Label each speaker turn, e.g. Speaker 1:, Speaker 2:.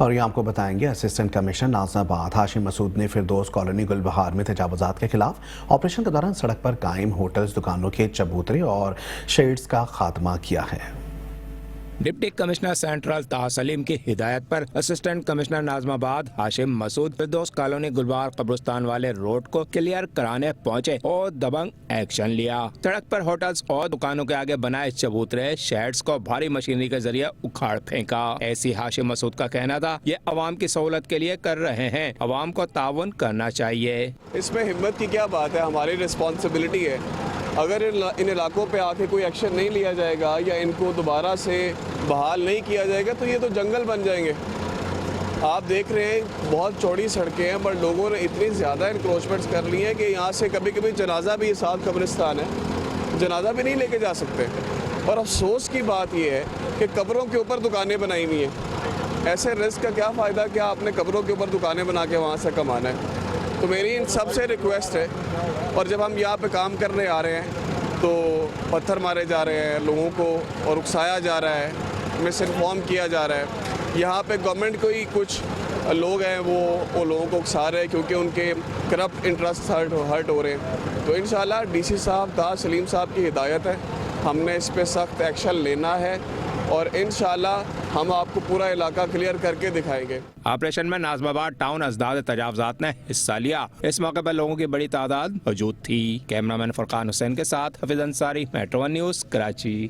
Speaker 1: اور یہ آپ کو بتائیں گے اسسٹنٹ کمشنر نازم آباد ہاشم مسعود نے فردوس کالونی گل بہار میں تجاوزات کے خلاف آپریشن کے دوران سڑک پر قائم ہوٹلز، دکانوں کے چبوترے اور شیڈز کا خاتمہ کیا ہے۔
Speaker 2: ڈپٹی کمشنر سینٹرل طاہر سلیم کی ہدایت پر اسسٹنٹ کمشنر نازم آباد ہاشم مسعود فردوس کالونی گلبہار قبرستان والے روڈ کو کلیئر کرانے پہنچے اور دبنگ ایکشن لیا۔ سڑک پر ہوٹلز اور دکانوں کے آگے بنائے چبوترے، شیڈز کو بھاری مشینری کے ذریعے اکھاڑ پھینکا۔ ایسی ہاشم مسعود کا کہنا تھا یہ عوام کی سہولت کے لیے کر رہے ہیں، عوام کو تعاون کرنا چاہیے۔
Speaker 3: اس میں ہمت کی کیا بات ہے، ہماری رسپانسبلٹی ہے۔ اگر ان علاقوں پہ آ کے کوئی ایکشن نہیں لیا جائے گا یا ان کو دوبارہ سے بحال نہیں کیا جائے گا تو یہ تو جنگل بن جائیں گے۔ آپ دیکھ رہے ہیں بہت چوڑی سڑکیں ہیں، پر لوگوں نے اتنی زیادہ انکروچمنٹس کر لی ہیں کہ یہاں سے کبھی کبھی جنازہ بھی ساتھ قبرستان ہے، جنازہ بھی نہیں لے کے جا سکتے۔ اور افسوس کی بات یہ ہے کہ قبروں کے اوپر دکانیں بنائی ہوئی ہیں۔ ایسے رزق کا کیا فائدہ کہ آپ نے قبروں کے اوپر دکانیں بنا کے وہاں سے کمانا ہے۔ تو میری ان سب سے ریکویسٹ ہے، اور جب ہم یہاں پہ کام کرنے آ رہے ہیں تو پتھر مارے جا رہے ہیں لوگوں کو اور اکسایا جا رہا ہے، مس انفارم کیا جا رہا ہے۔ یہاں پہ گورنمنٹ کو ہی کچھ لوگ ہیں وہ لوگوں کو اکسا رہے ہیں کیونکہ ان کے کرپٹ انٹرسٹ ہرٹ ہو رہے ہیں۔ تو انشاءاللہ ڈی سی صاحب طاہر سلیم صاحب کی ہدایت ہے، ہم نے اس پہ سخت ایکشن لینا ہے اور انشاءاللہ ہم آپ کو پورا علاقہ کلیئر کر کے دکھائیں گے۔
Speaker 2: آپریشن میں نازم آباد ٹاؤن ازداد تجاوزات نے حصہ لیا۔ اس موقع پر لوگوں کی بڑی تعداد موجود تھی۔ کیمرہ مین فرقان حسین کے ساتھ Hafeez Ansari, metro one news, Karachi.